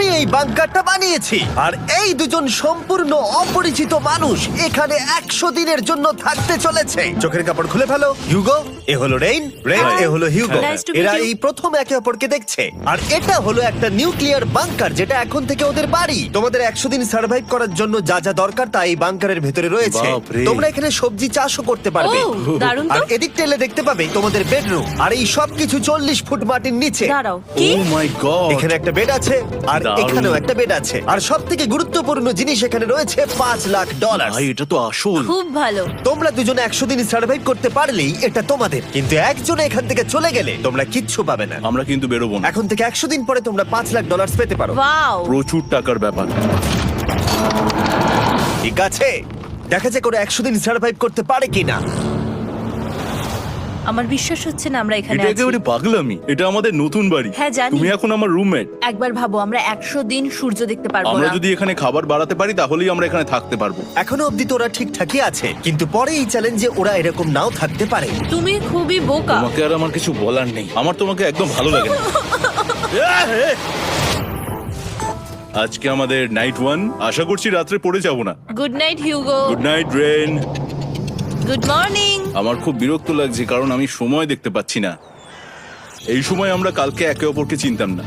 আমি এই বাংকারটা বানিয়েছি আর এই দুজন সম্পূর্ণ অপরিচিত মানুষ এখানে 100 দিনের জন্য থাকতে চলেছে। চোখের কাপড় খুলে ফেলো। হিউগো, এ হলো রেইন, এ হলো হিউগো। Nice to meet এরা you. এই প্রথম একে অপরকে দেখছে। আর এটা হলো একটা নিউক্লিয়ার বাংকার যেটা এখন থেকে ওদের বাড়ি। তোমাদের 100 দিন সার্ভাইভ করার জন্য যা যা দরকার তা এই বাংকারের ভেতরে রয়েছে। বাপরে। তোমরা এখানে সবজি চাষও করতে পারবে। ও, দারুণ তো। আর এদিক টেলে দেখতে পাবে তোমাদের বেডরুম। আর এই সব কিছু 40 ফুট মাটির নিচে। দাঁড়াও, কি? ও মাই গড। এখানে একটা বেড আছে আর দারুণ। এখানেও একটা বেড আছে। আর সব থেকে গুরুত্বপূর্ণ জিনিস এখানে রয়েছে $5 লাখ। ভাই এটা তো আসল। খুব ভালো। তোমরা দুজনে 100 দিন সার্ভাইভ করতে পারলেই এটা তোমাদের, কিন্তু একজন এখান থেকে চলে গেলে তোমরা কিচ্ছু পাবে না। আমরা কিন্তু বেরোবো না। এখন থেকে 100 দিন পরে তোমরা $5 লাখ পেতে পারো। ওয়াও। প্রচুর টাকার ব্যাপার। ঠিক আছে, দেখা যাক করে 100 দিন সার্ভাইভ করতে পারে কিনা। আমার বিশ্বাস হচ্ছে না আমরা এখানে এটা আছি। একেবারে পাগলামি। এটা আমাদের নতুন বাড়ি। হ্যাঁ, জানি। তুমি এখন আমার রুমমেট। একবার ভাবো, আমরা 100 দিন সূর্য দেখতে পারবো আমরা না। যদি এখানে খাবার বাড়াতে পারি তাহলেই আমরা এখানে থাকতে পারবো। এখনো অব্দি তো ওরা ঠিকঠাকই আছে, কিন্তু পরে এই চ্যালেঞ্জে ওরা এরকম নাও থাকতে পারে। তুমি খুবই বোকা। তোমাকে আর আমার কিছু বলার নেই। আমার তোমাকে একদম ভালো লাগে না। আজকে আমাদের নাইট 1। আশা করছি রাত্রে পড়ে যাব না। Good night Hugo. Good night Ren. Good morning. আমার খুব বিরক্ত লাগছে কারণ আমি সময় দেখতে পাচ্ছি না। এই সময় আমরা কালকে একে অপরকে চিনতাম না,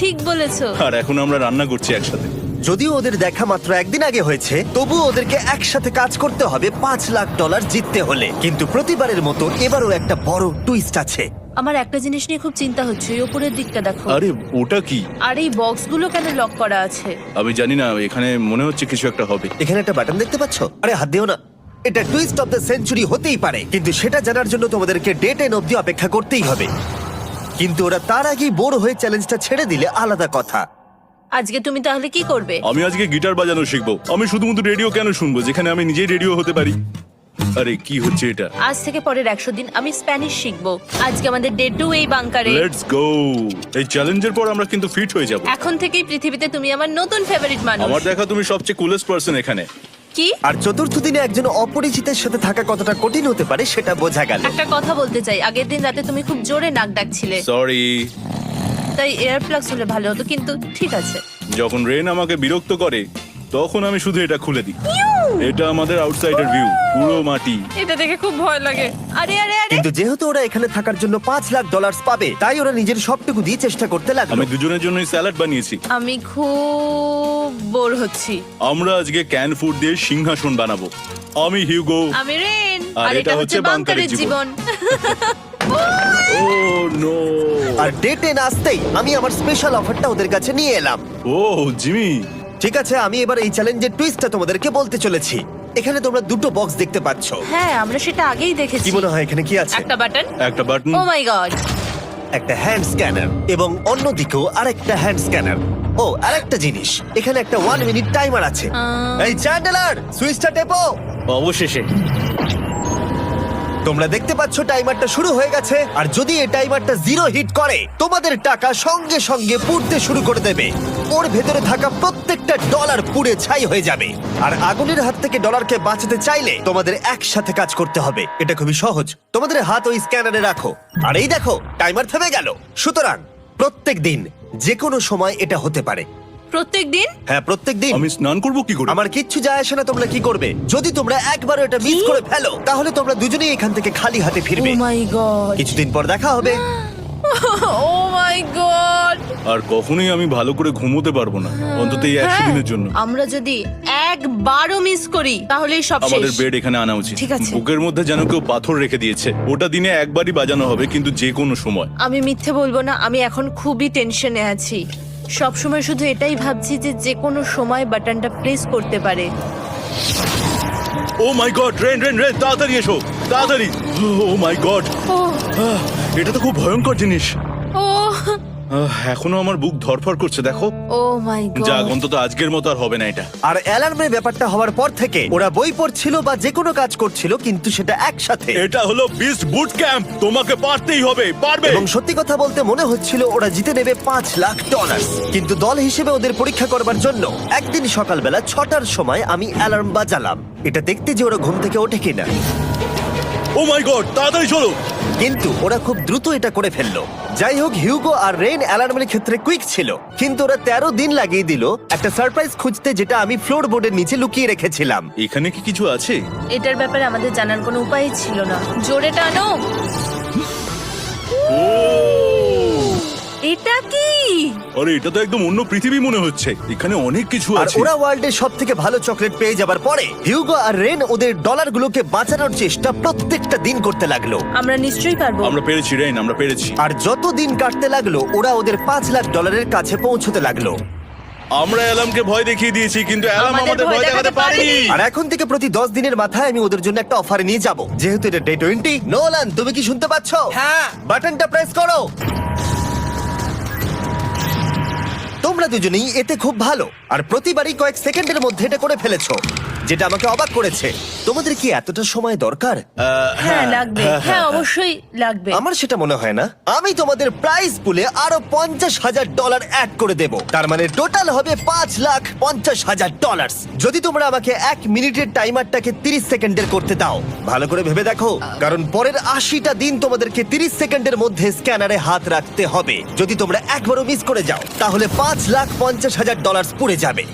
ঠিক বলেছো। আর এখন আমরা রান্না করছি একসাথে। যদিও ওদের দেখা মাত্র একদিন আগে হয়েছে, তবু ওদেরকে একসাথে কাজ করতে হবে $5 লাখ জিততে হলে। কিন্তু প্রতিবারের মতো এবারও একটা বড় টুইস্ট আছে। আমার একটা জিনিস নিয়ে খুব চিন্তা হচ্ছে, ওই উপরের দিকটা দেখো। আরে ওটা কি? আর এই বক্সগুলো কেন লক করা আছে? আমি জানি না, এখানে মনে হচ্ছে কিছু একটা হবে। এখানে একটা বাটন দেখতে পাচ্ছ? আরে হাত দিও না। এটা টুইস্ট অফ দ্য সেঞ্চুরি হতেই পারে, কিন্তু সেটা জানার জন্য তোমাদেরকে ডে 10 অব্দি অপেক্ষা করতেই হবে। কিন্তু ওরা তার আগেই বোর হয়ে চ্যালেঞ্জটা ছেড়ে দিলে আলাদা কথা। আজকে তুমি তাহলে কি করবে? আমি আজকে গিটার বাজানো শিখবো। আমি শুধুমাত্র রেডিও কেন শুনবো যেখানে আমি নিজেই রেডিও হতে পারি? আরে কি হচ্ছে এটা? আজ থেকে পরের 100 দিন আমি স্প্যানিশ শিখবো। আজকে আমাদের ডে 2 এই বাংকারে। Let's go. এই চ্যালেঞ্জের পর আমরা কিন্তু ফিট হয়ে যাব। এখন থেকেই পৃথিবীতে তুমি আমার নতুন ফেভারিট মানুষ। আমার দেখা তুমি সবচেয়ে কুলেস্ট পারসন এখানে। কি? আর চতুর্থ দিনে একজন অপরিচিতের সাথে থাকা কতটা কঠিন হতে পারে সেটা বোঝা গেল। একটা কথা বলতে চাই, আগের দিন রাতে তুমি খুব জোরে নাক ডাকছিলে, সরি। তাই এয়ার প্লাগস হলে ভালো হতো, কিন্তু ঠিক আছে। যখন রেন আমাকে বিরক্ত করে তখন আমি শুধু এটা খুলে দিই। এটা আমাদের আউটসাইডার ভিউ, পুরো মাটি। এটা দেখে খুব ভয় লাগে। আরে আরে আরে, কিন্তু যেহেতু ওরা এখানে থাকার জন্য $5 লাখ পাবে, তাই ওরা নিজের সবটুকু দিয়ে চেষ্টা করতে লাগলো। আমি দুজনের জন্যই স্যালাড বানিয়েছি। আমি খুব বোর হচ্ছি। আমরা আজকে ক্যান ফুড দিয়ে সিংহাসন বানাবো। আমি হিউগো। আমি রেন, আর আর এটা হচ্ছে বাংকারের জীবন। ও নো। আর ডে 10 আসতেই আমি আমার স্পেশাল অফারটা ওদের কাছে নিয়ে এলাম। ও জিমি। ঠিক আছে, আমি এবার এই চ্যালেঞ্জের টুইস্টটা তোমাদেরকে বলতে চলেছি। এখানে তোমরা দুটো বক্স দেখতে পাচ্ছ। হ্যাঁ, আমরা সেটা আগেই দেখেছি। কি মনে হয় এখানে কি আছে? একটা বাটন। একটা বাটন। O my god. একটা হ্যান্ড স্ক্যানার এবং অন্যদিকেও আরেকটা হ্যান্ড স্ক্যানার। ও, আরেকটা জিনিস, এখানে একটা 1 মিনিট টাইমার আছে। এই চ্যান্ডেলার, সুইচটা টেপো। অবশেষে। তোমরা দেখতে পাচ্ছ টাইমারটা শুরু হয়ে গেছে। আর যদি এই টাইমারটা 0 হিট করে, তোমাদের টাকা সঙ্গে সঙ্গে পুড়তে শুরু করে দেবে। ওর ভেতরে থাকা প্রত্যেকটা ডলার পুড়ে ছাই হয়ে যাবে। আর আগুনের হাত থেকে ডলারকে বাঁচাতে চাইলে তোমাদের একসাথে কাজ করতে হবে। এটা খুবই সহজ। তোমাদের হাত ওই স্ক্যানারে রাখো, আর এই দেখো টাইমার থেমে গেল। সুতরাং প্রত্যেক দিন যে কোনো সময় এটা হতে পারে। প্রত্যেক দিন? হ্যাঁ, প্রত্যেক দিন। আমি স্নান করবো কি করে? আমার কিচ্ছু যায় আসে না তোমরা কি করবে। যদি তোমরা একবারও এটা মিস করে ফেলো, তাহলে তোমরা দুজনেই এখান থেকে খালি হাতে ও ফিরবে। মাই গড। কিছুদিন পর দেখা হবে। ও মাই গড। আর কখনোই আমি ভালো করে ঘুমোতে পারবো না, অন্তত এই 100 দিনের জন্য। আমরা যদি একবারও মিস করি তাহলেই সব শেষ। আমাদের বেড এখানে আনা উচিত। ঠিক আছে। বুকের মধ্যে যেন কেউ পাথর রেখে দিয়েছে। ওটা দিনে একবারই বাজানো হবে, কিন্তু যে কোনো সময়। আমি মিথ্যে বলবো না, আমি এখন খুবই টেনশনে আছি। সব সময় শুধু এটাই ভাবছি যে যে কোনো সময় বাটনটা প্রেস করতে পারে। ও my god, rain rain rain, তাড়াতাড়ি এসো, তাড়াতাড়ি। ও মাই গড, ও এটা তো খুব ভয়ঙ্কর জিনিস। ও এখনো আমার বুক ধরফর করছে, দেখো। ও মাই যাক, গড। অন্তত আজকের মতো আর হবে না এটা। আর অ্যালার্মের ব্যাপারটা হওয়ার পর থেকে ওরা বই পড়ছিল বা যে কোনো কাজ করছিল, কিন্তু সেটা একসাথে। এটা হলো বিস্ট বুট ক্যাম্প, তোমাকে পারতেই হবে, পারবে। এবং সত্যি কথা বলতে মনে হচ্ছিল ওরা জিতে নেবে $5 লাখ। কিন্তু দল হিসেবে ওদের পরীক্ষা করবার জন্য একদিন সকালবেলা 6টার সময় আমি অ্যালার্ম বাজালাম, এটা দেখতে যে ওরা ঘুম থেকে ওঠে কিনা। ও মাই গড, তাড়াতাড়ি চলো। কিন্তু ওরা খুব দ্রুত এটা করে ফেললো। যাই হোক, হিউগো আর রেন অ্যালার্মের ক্ষেত্রে কুইক ছিল, কিন্তু ওরা 13 দিন লাগিয়ে দিল একটা সারপ্রাইজ খুঁজতে, যেটা আমি ফ্লোর বোর্ডের নিচে লুকিয়ে রেখেছিলাম। এখানে কি কিছু আছে? এটার ব্যাপারে আমাদের জানার কোনো উপায়ই ছিল না। জোরে টানো। ও এটা কি? আরে, এটা তো একদম অন্য পৃথিবী মনে হচ্ছে। এখানে অনেক কিছু আর আছে। ওরা ওয়ার্ল্ডের সব থেকে ভালো চকলেট পেয়ে যাবার পরে হিউগো আর রেন ওদের ডলারগুলোকে বাঁচানোর চেষ্টা প্রত্যেকটা দিন করতে লাগলো। আমরা নিশ্চয়ই পারবো। আমরা পেরেছি রেইন, আমরা পেরেছি। আর যত দিন কাটতে লাগলো, ওরা ওদের $5,00,000 কাছে পৌঁছতে লাগলো। আমরা অ্যালামকে ভয় দেখিয়ে দিয়েছি, কিন্তু অ্যালাম আমাদের ভয় দেখাতে পারেনি। আর এখন থেকে প্রতি 10 দিনের মাথায় আমি ওদের জন্য একটা অফার নিয়ে যাব, যেহেতু এটা ডে 20। নোলান, তুমি কি শুনতে পাচ্ছ? হ্যাঁ। বাটনটা প্রেস করো। তোমরা দুজনেই এতে খুব ভালো, আর প্রতিবারই কয়েক সেকেন্ডের মধ্যে এটা করে ফেলেছো, যেটা আমাকে অবাক করেছে। তোমাদের কি এতটা সময় দরকার? হ্যাঁ লাগবে, হ্যাঁ অবশ্যই লাগবে। আমার সেটা মনে হয় না। আমি তোমাদের প্রাইস পুলে আরো $50,000 অ্যাড করে দেব, তার মানে টোটাল হবে $5,50,000। যদি তোমরা আমাকে 1 মিনিটের টাইমারটাকে 30 সেকেন্ডের করতে দাও। ভালো করে ভেবে দেখো, কারণ পরের 80টা দিন তোমাদেরকে 30 সেকেন্ডের মধ্যে স্ক্যানারে হাত রাখতে হবে। যদি তোমরা একবারও মিস করে যাও, তাহলে $5,50,000 পুড়ে যাবে।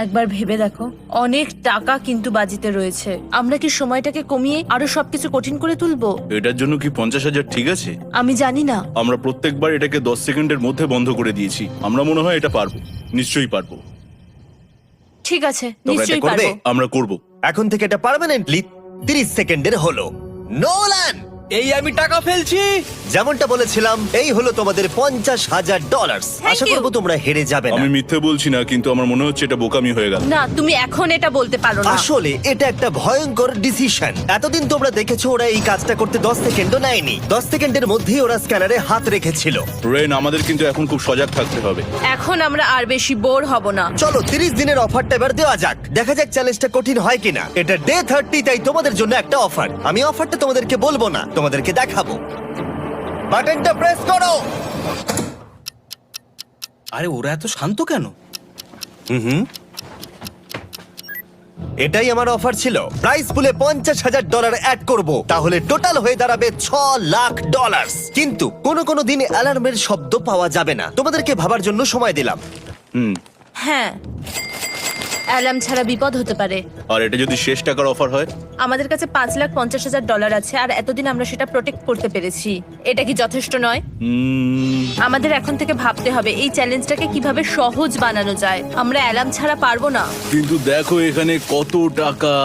একবার ভেবে দেখো, অনেক টাকা কিন্তু বাজিতে রয়েছে। আমরা কি সময়টাকে কমিয়ে আরো সবকিছু কঠিন করে তুলবো? এটার জন্য কি 50,000 ঠিক আছে? আমি জানি না। আমরা প্রত্যেকবার এটাকে 10 সেকেন্ডের মধ্যে বন্ধ করে দিয়েছি। আমরা মনে হয় এটা পারবো, নিশ্চয়ই পারবো। ঠিক আছে, তোমরা নিশ্চয়ই এটা করবে? পারবো। আমরা করব। এখন থেকে এটা পার্মানেন্টলি 30 সেকেন্ডের হলো। নোলান, এই আমি টাকা ফেলছি। যেমনটা বলেছিলাম, এই হলো তোমাদের $50,000। Thank Asha you. করবো তোমরা হেরে যাবে না। আমি মিথ্যে বলছি না, কিন্তু আমার মনে হচ্ছে এটা বোকামি হয়ে গেল। না, তুমি এখন এটা বলতে পারো না। আসলে এটা একটা ভয়ঙ্কর ডিসিশন। এতদিন তোমরা দেখেছো ওরা এই কাজটা করতে 10 সেকেন্ডও নেয়নি। 10 সেকেন্ডের মধ্যেই ওরা স্ক্যানারে হাত রেখেছিল। রেইন, আমাদের কিন্তু এখন খুব সজাগ থাকতে হবে। এখন আমরা আর বেশি বোর হব না। চলো 30 দিনের অফারটা এবার দেওয়া যাক, দেখা যাক চ্যালেঞ্জটা কঠিন হয় কিনা। এটা ডে 30, তাই তোমাদের জন্য একটা অফার। আমি অফারটা তোমাদেরকে বলবো না, তোমাদেরকে দেখাবো। বাটনটা প্রেস করো। আরে ওরা এত শান্ত কেন? এটাই আমার অফার ছিল। প্রাইস পুলে $50,000 অ্যাড করব, তাহলে টোটাল হয়ে দাঁড়াবে $6,00,000। কিন্তু কোনো দিন অ্যালার্মের শব্দ পাওয়া যাবে না। তোমাদেরকে ভাবার জন্য সময় দিলাম। হ্যাঁ, অ্যালার্ম ছাড়া বিপদ হতে পারে। আর এটা যদি শেষ টাকার অফার হয়? আমাদের কাছে $5,50,000 আছে, আর এতদিন আমরা সেটা প্রোটেক্ট করতে পেরেছি। এটা কি যথেষ্ট নয়? আমাদের এখন থেকে ভাবতে হবে এই চ্যালেঞ্জটাকে কিভাবে সহজ বানানো যায়। আমরা অ্যালার্ম ছাড়া পারবো না। কিন্তু দেখো এখানে কত টাকা।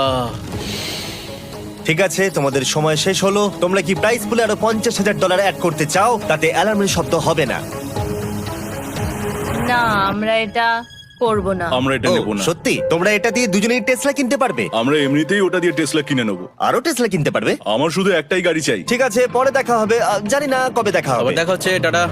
ঠিক আছে, তোমাদের সময় শেষ হলো। তোমরা কি প্রাইস পুলে আরো $50,000 অ্যাড করতে চাও? তাতে অ্যালার্মের শব্দ হবে না। না, আমরা এটা করব না। আমরা এটা ও, নেব না। সত্যি? তোমরা এটা দিয়ে দুজনেই টেসলা কিনতে পারবে? আমরা এমনিতেই ওটা দিয়ে টেসলা কিনে নেবো। আরো টেসলা কিনতে পারবে? আমার শুধু একটাই গাড়ি চাই। ঠিক আছে, পরে দেখা হবে। জানি না কবে দেখা হবে। আবার দেখা হচ্ছে, টাটা।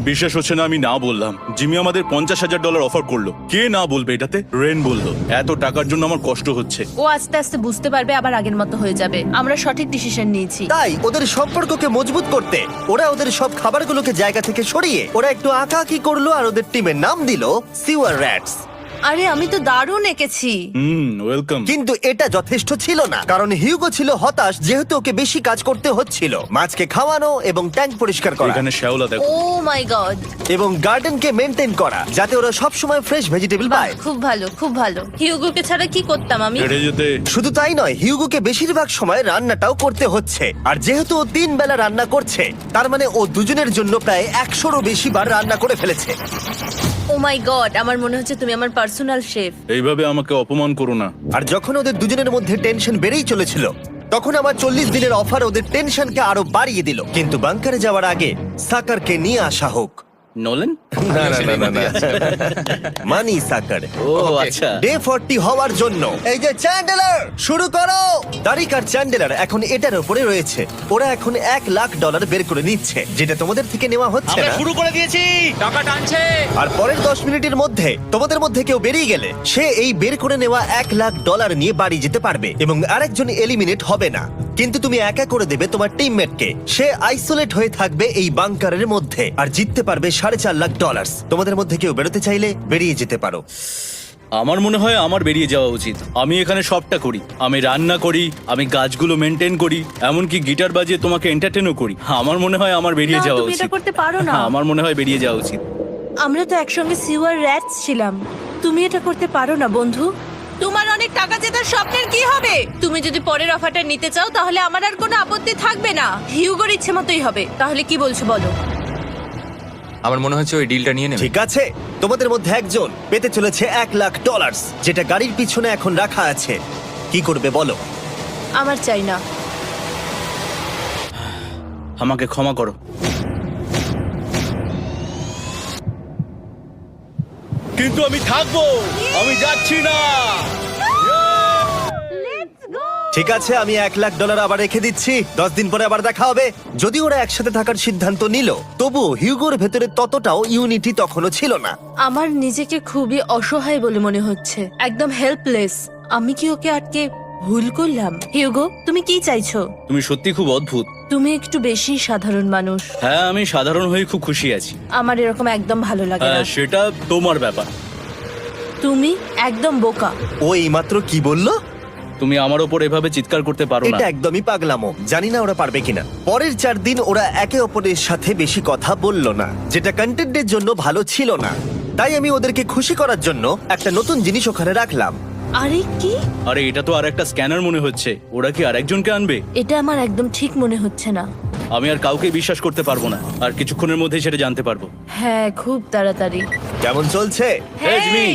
বিশ্বাস হচ্ছে না আমি না বললাম। জিমি আমাদের $50,000 অফার করলো। কে না বলবে এটাতে? রেন বললো। এত টাকার জন্য আমার কষ্ট হচ্ছে। ও আস্তে আস্তে বুঝতে পারবে, আবার আগের মতো হয়ে যাবে। আমরা সঠিক ডিসিশন নিয়েছি। তাই ওদের সম্পর্ককে মজবুত করতে ওরা ওদের সব খাবারগুলোকে জায়গা থেকে সরিয়ে ওরা একটু আঁকাআঁকি করলো, আর ওদের টিমের নাম দিল সিওয়ার র্যাটস। আরে আমি তো দারুণ এঁকেছি। ওয়েলকাম। কিন্তু এটা যথেষ্ট ছিল না, কারণ হিউগো ছিল হতাশ, যেহেতু ওকে বেশি কাজ করতে হচ্ছিল। মাছকে খাওয়ানো এবং ট্যাঙ্ক পরিষ্কার করা এখানে শ্যাওলা দেখো। ও মাই গড। এবং গার্ডেনকে মেনটেন করা, যাতে ওরা সব সময় ফ্রেশ ভেজিটেবল পায়। খুব ভালো, খুব ভালো। হিউগোকে ছাড়া কি করতাম আমি? হেঁটে যেতে। শুধু তাই নয়, হিউগোকে বেশিরভাগ সময় রান্নাটাও করতে হচ্ছে। আর যেহেতু ও 3 বেলা রান্না করছে, তার মানে ও দুজনের জন্য প্রায় 100রও বেশি বার রান্না করে ফেলেছে। ও মাই গড, আমার মনে হচ্ছে তুমি আমার পার্সোনাল শেফ। এইভাবে আমাকে অপমান করো না। আর যখন ওদের দুজনের মধ্যে টেনশন বেড়েই চলেছিল, তখন আমার 40 দিনের অফার ওদের টেনশনকে আরো বাড়িয়ে দিল। কিন্তু বাংকারে যাওয়ার আগে সাকারকে নিয়ে আসা হোক। নোলেন? না না না না, না। মানি সাকার। ও আচ্ছা। ডে 40 হওয়ার জন্য এই যে চ্যান্ডেলার শুরু করো। তারিক আর চ্যান্ডেলার এখন এটার উপরে রয়েছে। ওরা এখন $1,00,000 বের করে নিচ্ছে, যেটা তোমাদের থেকে নেওয়া হচ্ছে আমরা না। শুরু করে দিয়েছি, টাকা টানছে। আর পরের 10 মিনিটের মধ্যে তোমাদের মধ্যে কেউ বেরিয়ে গেলে সে এই বের করে নেওয়া $1,00,000 নিয়ে বাড়ি যেতে পারবে, এবং আরেকজন এলিমিনেট হবে না। কিন্তু তুমি একা করে দেবে তোমার টিমমেটকে। সে আইসোলেট হয়ে থাকবে এই বাংকারের মধ্যে আর জিততে পারবে $4.5 লাখ। তোমাদের মধ্যে কেউ বেরোতে চাইলে বেরিয়ে যেতে পারো। আমার মনে হয় আমার বেরিয়ে যাওয়া উচিত। আমি এখানে সবটা করি, আমি রান্না করি, আমি গাছগুলো মেনটেন করি, এমনকি গিটার বাজিয়ে তোমাকে এন্টারটেনও করি। আমার মনে হয় আমার বেরিয়ে না, যাওয়া তুমি এটা উচিত। করতে পারো না। আমার মনে হয় বেরিয়ে যাওয়া উচিত। আমরা তো একসঙ্গে সিওয়ার র্যাটস ছিলাম। তুমি এটা করতে পারো না বন্ধু। তোমার অনেক টাকা জেতার স্বপ্নের কি হবে? তুমি যদি পরের অফারটা নিতে চাও তাহলে আমার আর কোনো আপত্তি থাকবে না। হিউগোর ইচ্ছে মতোই হবে। তাহলে কি বলছো বলো? আমার মনে হচ্ছে ওই ডিলটা নিয়ে নেবে। ঠিক আছে, তোমাদের মধ্যে একজন পেতে চলেছে $1,00,000, যেটা গাড়ির পিছনে এখন রাখা আছে। কি করবে বলো? আমার চাই না। আমাকে ক্ষমা করো। কিন্তু আমি থাকবো, আমি যাচ্ছি না। ঠিক আছে, আমি $1,00,000 আবার রেখে দিচ্ছি। 10 দিন পরে আবার দেখা হবে। যদি ওরা একসাথে থাকার সিদ্ধান্ত নিল, তবুও হিউগোর ভেতরে ততটাও ইউনিটি তখনও ছিল না। আমার নিজেকে খুবই অসহায় বলে মনে হচ্ছে, একদম হেল্পলেস। আমি কি ওকে আটকে ভুল করলাম? হিউগো, তুমি কি চাইছো? তুমি সত্যি খুব অদ্ভুত। তুমি একটু বেশি সাধারণ মানুষ। হ্যাঁ, আমি সাধারণ হয়ে খুব খুশি আছি। আমার এরকম একদম ভালো লাগে না। হ্যাঁ, সেটা তোমার ব্যাপার। তুমি একদম বোকা। ও এইমাত্র কি বললো? তুমি আমার ওপর এভাবে চিৎকার করতে পারো না। এটা একদমই পাগলামো। জানি না ওরা পারবে কিনা। পরের 4 দিন ওরা একে অপরের সাথে বেশি কথা বলল না, যেটা কন্টেন্টের জন্য ভালো ছিল না। তাই আমি ওদেরকে খুশি করার জন্য একটা নতুন জিনিস ওখানে রাখলাম। আরে কি? আরে এটা তো আর একটা স্ক্যানার মনে হচ্ছে। ওরা কি আরেকজনকে আনবে? এটা আমার একদম ঠিক মনে হচ্ছে না। আমি আর কাউকে বিশ্বাস করতে পারবো না। আর কিছুক্ষণের মধ্যেই সেটা জানতে পারবো। হ্যাঁ, খুব তাড়াতাড়ি। কেমন চলছে? Hey, Jimmy!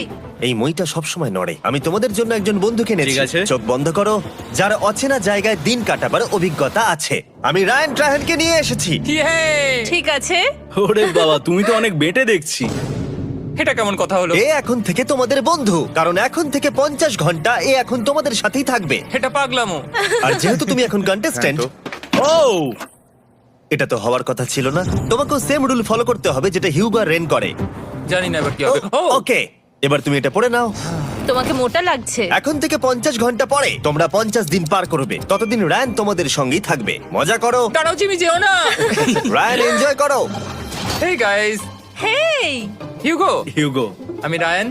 এই মইটা সবসময় নড়ে। আমি তোমাদের জন্য একজন বন্ধুকে এনেছি। ঠিক আছে। চোখ বন্ধ করো। যার অচেনা জায়গায় দিন কাটাবার অভিজ্ঞতা আছে। আমি রায়ান ট্রাহেনকে নিয়ে এসেছি। ইয়ে! ঠিক আছে। ওরে বাবা, তুমি তো অনেক বেটে দেখছি। এটা কেমন কথা হলো? এ এখন থেকে তোমাদের বন্ধু, কারণ এখন থেকে 50 ঘন্টা এ এখন তোমাদের সাথেই থাকবে। এটা পাগলামো। আর যেহেতু তুমি এখন কন্টেস্ট্যান্ট, ও এটা তো হওয়ার কথা ছিল না। তোমাকেও সেম রুল ফলো করতে হবে যেটা হিউগো আর রেন করে। জানি না এবার কি হবে। ও ওকে, এবার তুমি এটা পড়ে নাও। তোমাকে মোটা লাগছে। এখন থেকে 50 ঘন্টা পরে তোমরা 50 দিন পার করবে। ততদিন রায়ান তোমাদের সঙ্গেই থাকবে। মজা করো, দাঁড়াও জিমি, যেও না। রায়ান এনজয় করো। হেই গাইস, হেই, হিউগো। হিউগো। আমি রায়ান।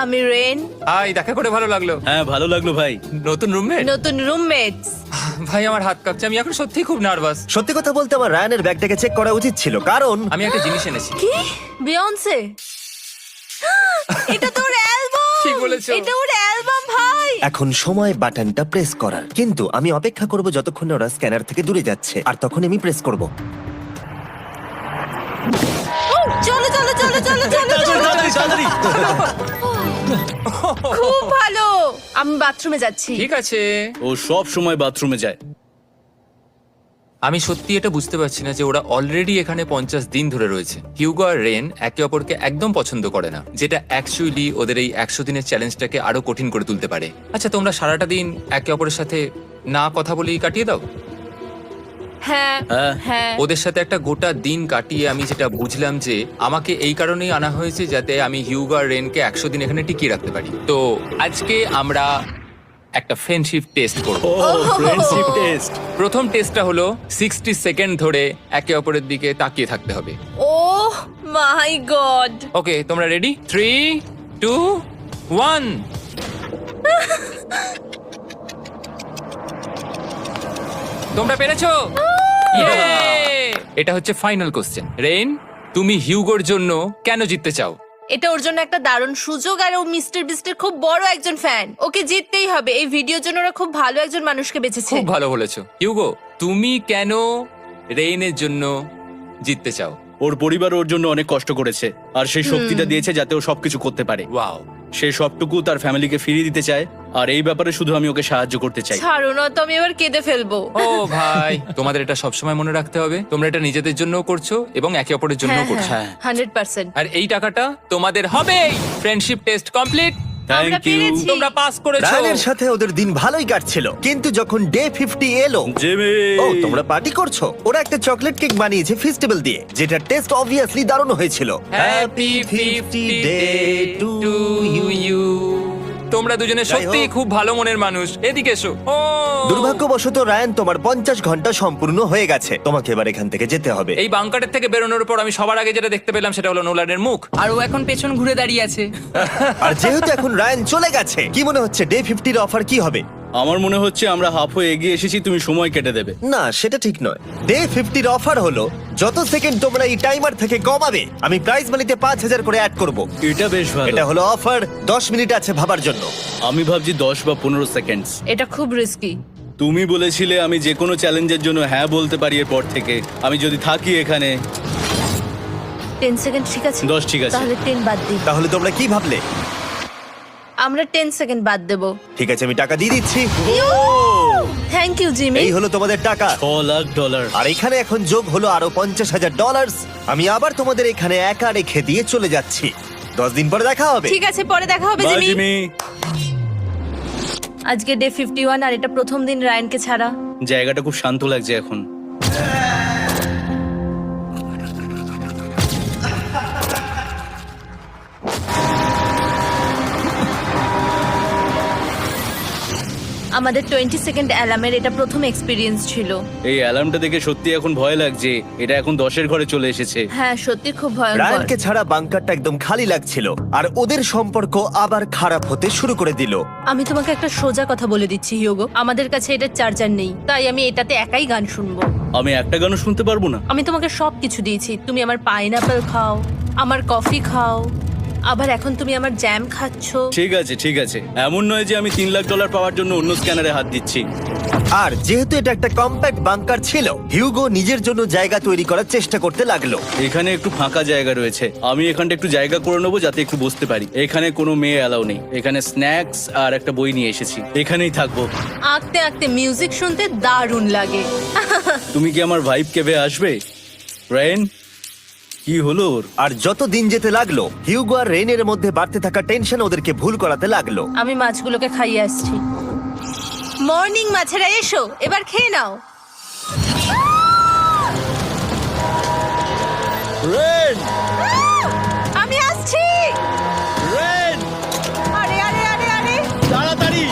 আমি রেন। হাই, দেখা করে ভালো লাগলো। হ্যাঁ, ভালো লাগলো ভাই। নতুন রুমমেট। নতুন রুমমেটস। ভাই আমার হাত কাঁপছে, আমি এখন সত্যি খুব নার্ভাস। সত্যি কথা বলতে আমার রায়ানের ব্যাগটাকে চেক করা উচিত ছিল, কারণ আমি একটা জিনিস এনেছি। কি? বিয়ন্সে? এটা তো ওর অ্যালবাম। ঠিক বলেছো। এটা ওর অ্যালবাম ভাই। এখন সময় বাটনটা প্রেস করার। কিন্তু আমি অপেক্ষা করব যতক্ষণ না ওরা স্ক্যানার থেকে দূরে যাচ্ছে, আর তখন আমি প্রেস করব। চলো চলো চলো চলো চলো চলো। তাড়াতাড়ি। খুব ভালো। আমি বাথরুমে যাচ্ছি। ঠিক আছে। ও সব সময় বাথরুমে যায়। আমি সত্যি এটা বুঝতে পারছি না যে ওরা অলরেডি এখানে 50 দিন ধরে রয়েছে। হিউগো আর রেন একে অপরকে একদম পছন্দ করে না, যেটা অ্যাকচুয়ালি ওদের এই 100 দিনের চ্যালেঞ্জটাকে আরো কঠিন করে তুলতে পারে। আচ্ছা, তোমরা সারাটা দিন একে অপরের সাথে না কথা বলেই কাটিয়ে দাও? হ্যাঁ হ্যাঁ। হ্যাঁ। ওদের সাথে একটা গোটা দিন কাটিয়ে আমি যেটা বুঝলাম যে আমাকে এই কারণেই আনা হয়েছে যাতে আমি হিউগো আর রেনকে 100 দিন এখানে টিকিয়ে রাখতে পারি। তো আজকে আমরা একটা ফ্রেন্ডশিপ টেস্ট করব। ও ফ্রেন্ডশিপ টেস্ট। প্রথম টেস্টটা হলো 60 সেকেন্ড ধরে একে অপরের দিকে তাকিয়ে থাকতে হবে। ওহ মাই গড। ওকে, তোমরা রেডি? 3, 2, 1। তোমরা পেরেছো? Yay! এটা হচ্ছে ফাইনাল কোশ্চেন। রেন, তুমি হিউগোর জন্য কেন জিততে চাও? এটা ওর জন্য একটা দারুণ সুযোগ, আর ও মিস্টার বিস্টের খুব বড় একজন ফ্যান। ওকে জিততেই হবে। এই ভিডিওর জন্য ওরা খুব ভালো একজন মানুষকে বেঁচেছে। খুব ভালো বলেছো। হিউগো, তুমি কেন রেইনের জন্য জিততে চাও? ওর পরিবার ওর জন্য অনেক কষ্ট করেছে, আর সেই শক্তিটা দিয়েছে যাতে ও সবকিছু করতে পারে। ওয়াও। সে সবটুকু তার ফ্যামিলিকে ফিরিয়ে দিতে চায়, আর এই ব্যাপারে শুধু আমি ওকে সাহায্য করতে চাই। ছাড়ো না তো, আমি এবার কেঁদে ফেলবো। ও ভাই, তোমাদের এটা সবসময় মনে রাখতে হবে। তোমরা এটা নিজেদের জন্যও করছো এবং একে অপরের জন্যও করছো। হ্যাঁ। 100%। আর এই টাকাটা তোমাদের হবে। Friendship test complete. আমরা থ্যাংক ইউ। পেরেছি। তোমরা পাস করেছো। রায়ানের সাথে ওদের দিন ভালোই কাটছিল, কিন্তু যখন ডে 50 এলো, জিমি। ও তোমরা পার্টি করছো। ওরা একটা চকলেট কেক বানিয়েছে ফেস্টিভ্যাল দিয়ে, যেটা টেস্ট অবভিয়াসলি দারুণ হয়েছিল। Happy 50 day to you. তোমরা দুজনে যাই সত্যি হোক। খুব ভালো মনের মানুষ, এদিকে এসো। ও দুর্ভাগ্যবশত রায়ান, তোমার 50 ঘন্টা সম্পূর্ণ হয়ে গেছে। তোমাকে এবার এখান থেকে যেতে হবে। এই বাংকারের থেকে বেরোনোর পর আমি সবার আগে যেটা দেখতে পেলাম সেটা হলো নোলানের মুখ। আর ও এখন পেছন ঘুরে দাঁড়িয়ে আছে। আর যেহেতু এখন রায়ান চলে গেছে, কি মনে হচ্ছে ডে 50 এর অফার কি হবে? আমার মনে হচ্ছে আমরা হাফ হয়ে এগিয়ে এসেছি, তুমি সময় কেটে দেবে। না, সেটা ঠিক নয়। ডে 50 এর অফার হলো যত সেকেন্ড তোমরা এই টাইমার থেকে কমাবে, আমি প্রাইজ মানিতে 5000 করে অ্যাড করব। এটা বেশ ভালো। এটা হলো অফার। 10 মিনিট আছে ভাবার জন্য। আমি ভাবছি 10 বা 15 সেকেন্ডস। এটা খুব রিস্কি। তুমি বলেছিলে আমি যে কোনো চ্যালেঞ্জের জন্য হ্যাঁ বলতে পারি এরপর থেকে। আমি যদি থাকি এখানে 10 সেকেন্ড ঠিক আছে? 10 ঠিক আছে। তাহলে 10 বাদ দিই। তাহলে তোমরা কি ভাবলে? আমরা 10 সেকেন্ড বাদ দেব। ঠিক আছে, আমি টাকা দিয়ে দিচ্ছি। Thank you Jimmy. এই হলো তোমাদের টাকা। $6,00,000। আর এখানে এখন যোগ হলো আরো $50,000। আমি আবার তোমাদের এখানে একা রেখে দিয়ে চলে যাচ্ছি। 10 দিন পরে দেখা হবে। ঠিক আছে, পরে দেখা হবে বাই জিমি। জিমি। আজকে ডে 51 আর এটা প্রথম দিন রায়ানকে ছাড়া। জায়গাটা খুব শান্ত লাগছে এখন। আমাদের 20 সেকেন্ড অ্যালার্মের এটা প্রথম এক্সপিরিয়েন্স ছিল। এই অ্যালার্মটা দেখে সত্যি এখন ভয় লাগছে। এটা এখন 10-এর ঘরে চলে এসেছে। হ্যাঁ, সত্যি খুব ভয়ঙ্কর। রায়ানকে ছাড়া বাংকারটা একদম খালি লাগছিল, আর ওদের সম্পর্ক আবার খারাপ হতে শুরু করে দিল। আমি তোমাকে একটা সোজা কথা বলে দিচ্ছি হিউগো, আমাদের কাছে এটা চার্জার নেই, তাই আমি এটাতে একাই গান শুনবো। আমি একটা গানও শুনতে পারবো না? আমি তোমাকে সব কিছু দিয়েছি। তুমি আমার পাইনাপেল খাও, আমার কফি খাও, আবার এখন তুমি আমার জ্যাম খাচ্ছো। ঠিক আছে ঠিক আছে, এমন নয় যে আমি $3,00,000 পাওয়ার জন্য অন্য স্ক্যানারে হাত দিচ্ছি। আর যেহেতু এটা একটা কম্প্যাক্ট বাংকার ছিল, হিউগো নিজের জন্য জায়গা তৈরি করার চেষ্টা করতে লাগলো। এখানে একটু ফাঁকা জায়গা রয়েছে, আমি এখানটা একটু জায়গা করে নেবো যাতে একটু বসতে পারি। এখানে কোনো মেয়ে অ্যালাউ নেই। এখানে স্ন্যাক্স আর একটা বই নিয়ে এসেছি, এখানেই থাকবো। আঁকতে আঁকতে মিউজিক শুনতে দারুণ লাগে। তুমি কি আমার ভাইব কেবে আসবে? রেন, কি হলো ওর? আর যত দিন যেতে লাগলো, হিউগো আর রেনের মধ্যে বাড়তে থাকা টেনশন ওদেরকে ভুল করাতে লাগলো। আমি মাছগুলোকে খাইয়ে আসছি। মর্নিং মাছেরা, এসো এবার খেয়ে নাও। রেন, আমি আসছি। রেন, আরে আরে আরে আরে, তাড়াতাড়ি!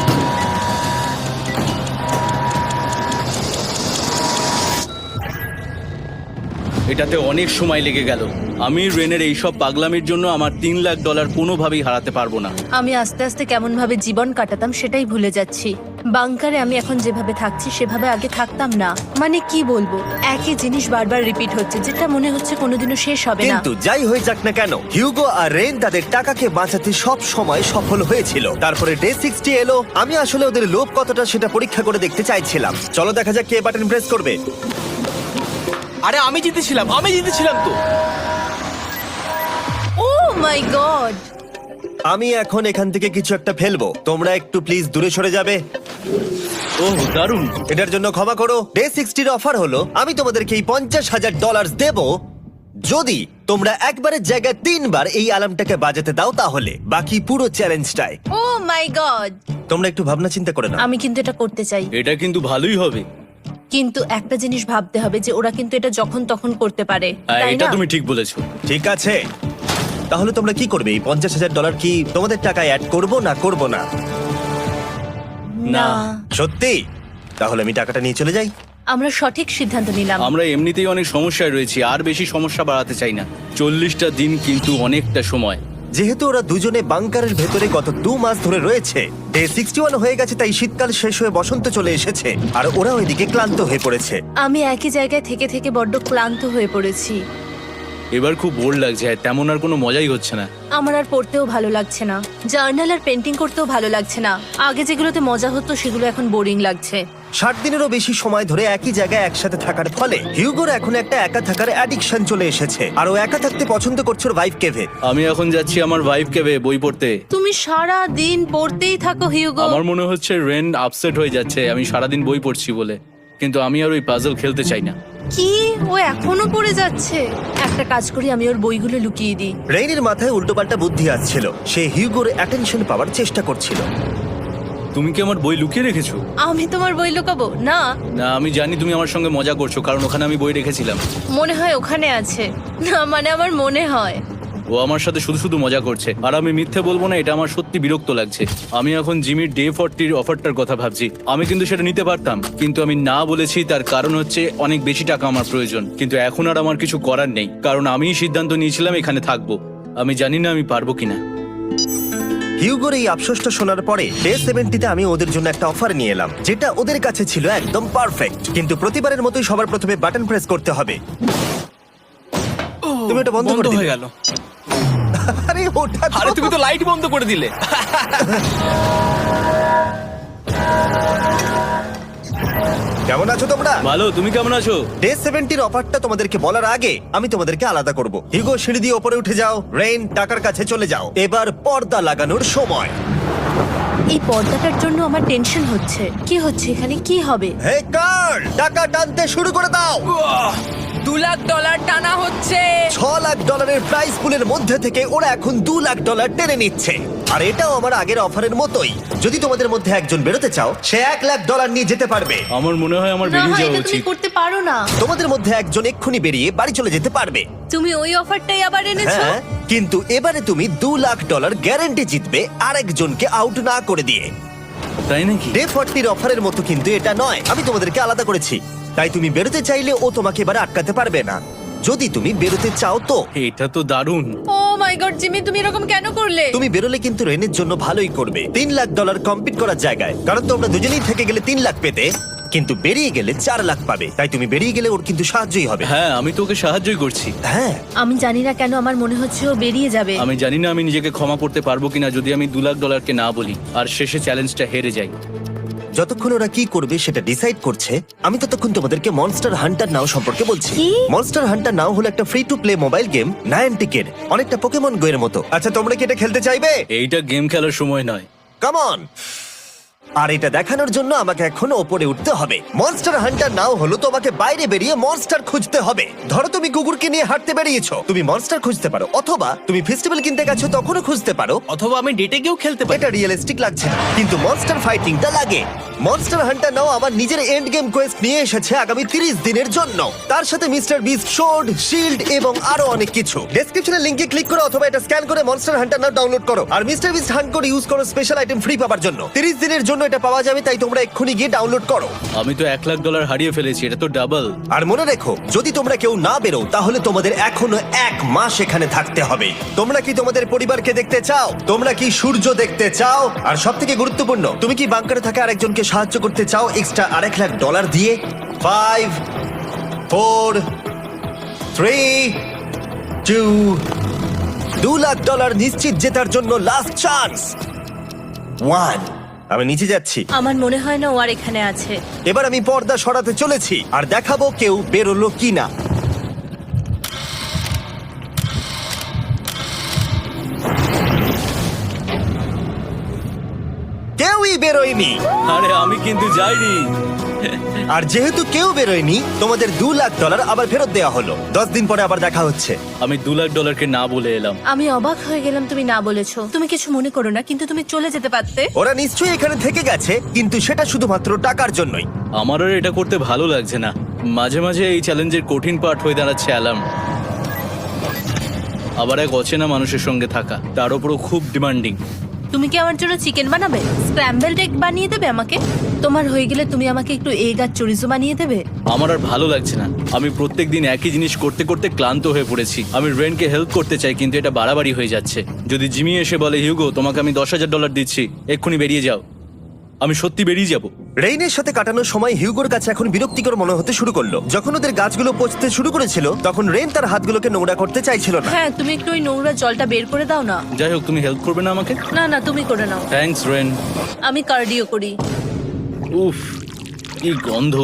এটাতে অনেক সময় লেগে গেল। আমি রেনের এইসব পাগলামির জন্য আমার $3,00,000 কোনোভাবেই হারাতে পারবো না। আমি আস্তে আস্তে কেমন ভাবে জীবন কাটাতাম সেটাই ভুলে যাচ্ছি। বাংকারে আমি এখন যেভাবে থাকছি সেভাবে আগে থাকতাম না। মানে কি বলবো, একই জিনিস বারবার রিপিট হচ্ছে, যেটা মনে হচ্ছে কোনোদিনও শেষ হবে না। কিন্তু যাই হয়ে যাক না কেন, হিউগো আর রেন তাদের টাকাকে বাঁচাতে সব সময় সফল হয়েছিল। তারপরে ডে 60 এলো। আমি আসলে ওদের লোভ কতটা সেটা পরীক্ষা করে দেখতে চাইছিলাম। চলো দেখা যাক কে বাটন প্রেস করবে। আরে আমি জিতেছিলাম তো। ও মাই গড! আমি এখন এখান থেকে কিছু একটা ফেলবো। তোমরা একটু প্লিজ দূরে সরে যাবে। ওহ, দারুণ! এটার জন্য ক্ষমা করো। ডে 60 অফার হলো আমি তোমাদেরকে এই $50,000 দেব যদি তোমরা একবারের জায়গায় 3 বার এই অ্যালার্মটাকে বাজাতে দাও। তাহলে বাকি পুরো চ্যালেঞ্জটাই ও মাই গড! তোমরা একটু ভাবনা চিন্তা করে নাও। আমি কিন্তু এটা করতে চাই, এটা কিন্তু ভালোই হবে। কিন্তু একটা জিনিস ভাবতে হবে যে ওরা কিন্তু এটা যখন তখন করতে পারে, হ্যাঁ, তাই এটা না? তুমি ঠিক বলেছো। ঠিক আছে, তাহলে তোমরা কি করবে? এই $50,000 কি তোমাদের টাকায় অ্যাড করব না করব না? না, সত্যি? তাহলে আমি টাকাটা নিয়ে চলে যাই। আমরা সঠিক সিদ্ধান্ত নিলাম। আমরা এমনিতেই অনেক সমস্যায় রয়েছি, আর বেশি সমস্যা বাড়াতে চাই না। 40টা দিন কিন্তু অনেকটা সময়। যেহেতু ওরা দুজনে বাংকারের ভেতরে গত 2 মাস ধরে রয়েছে, ডে 61 হয়ে গেছে, তাই শীতকাল শেষ হয়ে বসন্ত চলে এসেছে, আর ওরা ওইদিকে ক্লান্ত হয়ে পড়েছে। আমি একই জায়গায় থেকে থেকে বড্ড ক্লান্ত হয়ে পড়েছি। এবার খুব বোর লাগছে, তেমন আর কোনো মজাই হচ্ছে না। আমার আর পড়তেও ভালো লাগছে না, জার্নাল আর পেন্টিং করতেও ভালো লাগছে না। আগে যেগুলোতে মজা হতো সেগুলো এখন বোরিং লাগছে। 60 দিনেরও বেশি সময় ধরে একই জায়গায় একসাথে থাকার ফলে হিউগোর এখন একটা একা থাকার অ্যাডিকশন চলে এসেছে, আর ও একা থাকতে পছন্দ করছে ওর ভাইফ কেভে। আমি এখন যাচ্ছি আমার ওয়াইফ কেবে বই পড়তে। তুমি সারা দিন পড়তেই থাকো হিউগো। আমার মনে হচ্ছে রেন আপসেট হয়ে যাচ্ছে আমি সারাদিন বই পড়ছি বলে, কিন্তু আমি আর ওই পাজল খেলতে চাই না। কি, ও এখনো পড়ে যাচ্ছে? একটা কাজ করি, আমি ওর বইগুলো লুকিয়ে দিই। রেইনের মাথায় উল্টোপাল্টা বুদ্ধি আসছিল। সে হিউগোর অ্যাটেনশন পাওয়ার চেষ্টা করছিল। তুমি কি আমার বই লুকিয়ে রেখেছো? আমি তোমার বই লুকাবো না। না, আমি জানি তুমি আমার সঙ্গে মজা করছো, কারণ ওখানে আমি বই রেখেছিলাম। মনে হয় ওখানে আছে। না মানে আমার মনে হয়। ও আমার সাথে শুধু শুধু মজা করছে, আর আমি মিথ্যে বলবো না, এটা আমার সত্যি বিরক্ত লাগছে। আমি এখন জিমির ডে 40 অফারটার কথা ভাবছি। আমি কিন্তু সেটা নিতে পারতাম, কিন্তু আমি না বলেছি। তার কারণ হচ্ছে অনেক বেশি টাকা আমার প্রয়োজন, কিন্তু এখন আর আমার কিছু করার নেই, কারণ আমিই সিদ্ধান্ত নিয়েছিলাম এখানে থাকবো। আমি জানি না আমি পারবো কিনা। হিউগোর এই আফসোসটা শোনার পরে ডে 70-তে আমি ওদের জন্য একটা অফার নিয়ে এলাম, যেটা ওদের কাছে ছিল একদম পারফেক্ট। কিন্তু প্রতিবারের মতোই সবার প্রথমে বাটন প্রেস করতে হবে। তুমি এটা বন্ধ করে হয়ে দিলে। গেল। আরে ওটা তো- আরে তুমি তো লাইট বন্ধ করে দিলে। কেমন আছো তোমরা? ভালো, তুমি কেমন আছো? ডে 70-র অফারটা তোমাদেরকে বলার আগে আমি তোমাদেরকে আলাদা করব। হিউগো, সিঁড়ি দিয়ে ওপরে উঠে যাও। রেইন, টাকার কাছে চলে যাও। এবার পর্দা লাগানোর সময়। এই পর্দাটার জন্য আমার টেনশন হচ্ছে। কি হচ্ছে এখানে, কি হবে? হে কার্ল, টাকা টানতে শুরু করে দাও। $2 লাখ টানা হচ্ছে। $6 লাখ প্রাইস পুলের মধ্যে থেকে ওরা এখন $2 লাখ টেনে নিচ্ছে। আর এটাও আমার আগের অফারের মতোই। যদি তোমাদের মধ্যে একজন বেরোতে চাও, সে $1 লাখ নিয়ে যেতে পারবে। আমার মনে হয় আমার না, বেরিয়ে যাওয়া এটা তুমি উচিত। করতে পারো না। তোমাদের মধ্যে একজন এক্ষুনি বেরিয়ে বাড়ি চলে যেতে পারবে। তুমি ওই অফারটাই আবার এনেছো। হ্যাঁ, কিন্তু এবারে তুমি $2 লাখ গ্যারান্টি জিতবে আরেকজনকে আউট না করে দিয়ে। তাই নাকি? ডে 40-র অফারের মতো কিন্তু এটা নয়। আমি তোমাদেরকে আলাদা করেছি, তাই তুমি বেরোতে চাইলে ও তোমাকে এবারে আটকাতে পারবে না। যদি তুমি বেরোতে চাও তো। এটা তো দারুণ। ও মাই গড জিমি, তুমি এরকম কেন করলে? তুমি বেরোলে কিন্তু রেনের জন্য ভালোই করবে। $3 লাখ কম্পিট করার জায়গায়, কারণ তোমরা দুজনেই থেকে গেলে 3 লাখ পেতে, কিন্তু বেরিয়ে গেলে 4 লাখ পাবে। তাই তুমি বেরিয়ে গেলে ওর কিন্তু সাহায্যই হবে। হ্যাঁ, আমি তোকে সাহায্যই করছি। হ্যাঁ, আমি জানি না কেন আমার মনে হচ্ছে ও বেরিয়ে যাবে। আমি জানি না আমি নিজেকে ক্ষমা করতে পারবো কিনা যদি আমি $2 লাখ না বলি আর শেষে চ্যালেঞ্জটা হেরে যাই। যতক্ষণ ওরা কি করবে সেটা ডিসাইড করছে, আমি ততক্ষণ তোমাদেরকে মনস্টার হান্টার নাও সম্পর্কে বলছি। কি? মনস্টার হান্টার নাও হলো একটা free to play mobile game, নায়ান্টিকের, অনেকটা পোকেমন গো এর মতো। আচ্ছা, তোমরা কি এটা খেলতে চাইবে? এইটা গেম খেলার সময় নয়। Come on. আর এটা দেখানোর জন্য আমাকে এখন ওপরে উঠতে হবে। মনস্টার হান্টার নাও হলো তোমাকে বাইরে বেরিয়ে মনস্টার খুঁজতে হবে। ধরো তুমি কুকুরকে নিয়ে হাঁটতে বেরিয়েছো, তুমি মনস্টার খুঁজতে পারো, অথবা তুমি ফেস্টিভ্যাল কিনতে গেছো তখনও খুঁজতে পারো। অথবা আমি ডেটে গিয়েও খেলতে পারি। এটা রিয়েলিস্টিক লাগছে না, কিন্তু মনস্টার ফাইটিংটা লাগে। মনস্টার হান্টার নাও আমার নিজের এন্ড গেম কোয়েস্ট নিয়ে এসেছে আগামী 30 দিনের জন্য। তার সাথে মিস্টার বিস্ট সোর্ড, শিল্ড এবং আরো অনেক কিছু। ডেসক্রিপশনে লিংকে ক্লিক করো অথবা এটা স্ক্যান করে মনস্টার হান্টার নাও ডাউনলোড করো। আর মিস্টার বিস্ট হান্ট করে ইউজ করো স্পেশাল আইটেম ফ্রি পাওয়ার জন্য। 30 দিনের জন্য এটা পাওয়া যাবে, তাই তোমরা এক্ষুনি গিয়ে ডাউনলোড করো। আমি তো $1 লাখ হারিয়ে ফেলেছি, এটা তো ডাবল। আর মনে রেখো, যদি তোমরা কেউ না বেরো তাহলে তোমাদের এখনো 1 মাস এখানে থাকতে হবে। তোমরা কি তোমাদের পরিবারকে দেখতে চাও? তোমরা কি সূর্য দেখতে চাও? আর সবথেকে গুরুত্বপূর্ণ, তুমি কি বাংকারে থাকা আরেকজনকে সাহায্য করতে চাও এক্সট্রা $1 লাখ দিয়ে? 5 4 3 2 $2 লাখ নিশ্চিত জেতার জন্য লাস্ট চান্স। 1। আমি নিচে যাচ্ছি। আমার মনে হয় না ও আর এখানে আছে। এবার আমি পর্দা সরাতে চলেছি আর দেখাবো কেউ বেরোলো কিনা। কেউই বেরোয়নি। আরে আমি কিন্তু যাইনি। আর যেহেতু কেউ বেরোয়নি, তোমাদের $2 লাখ আবার ফেরত দেওয়া হলো। 10 দিন পরে আবার দেখা হচ্ছে। আমি $2 লাখ না বলে এলাম। আমি অবাক হয়ে গেলাম তুমি না বলেছো। তুমি কিছু মনে করো না, কিন্তু তুমি চলে যেতে পারতে। ওরা নিশ্চয়ই এখানে থেকে গেছে, কিন্তু সেটা শুধুমাত্র টাকার জন্যই। আমার আর এটা করতে ভালো লাগছে না। মাঝে মাঝে এই চ্যালেঞ্জের কঠিন পার্ট হয়ে দাঁড়াচ্ছে অ্যালার্ম। আবার এক অচেনা মানুষের সঙ্গে থাকা, তার উপরও খুব ডিমান্ডিং। তুমি কি আমার জন্য চিকেন বানাবে? স্ক্র্যাম্বলড এগ বানিয়ে দেবে আমাকে? তোমার হয়ে গেলে তুমি আমাকে একটু এগ আর চরিজো বানিয়ে দেবে? আমার আর ভালো লাগছে না। আমি প্রত্যেকদিন একই জিনিস করতে করতে ক্লান্ত হয়ে পড়েছি। আমি রেনকে হেল্প করতে চাই, কিন্তু এটা বাড়াবাড়ি হয়ে যাচ্ছে। যদি জিমি এসে বলে, হিউগো তোমাকে আমি $10,000 দিচ্ছি, এক্ষুনি বেরিয়ে যাও, আমি সত্যি বেরিয়ে যাব। রেইনের সাথে কাটানোর সময় হিউগোর কাছে এখন বিরক্তিকর মনে হতে শুরু করলো। যখন ওদের গাছগুলো পচতে শুরু করেছিল, তখন রেইন তার হাতগুলোকে নোংরা করতে চাইছিল না। হ্যাঁ, তুমি একটু ওই নোংরা জলটা বের করে দাও না। যাই হোক, তুমি হেল্প করবে না আমাকে? না না, তুমি করে নাও। Thanks Ren. আমি কার্ডিও করি। উফ, কি গন্ধ।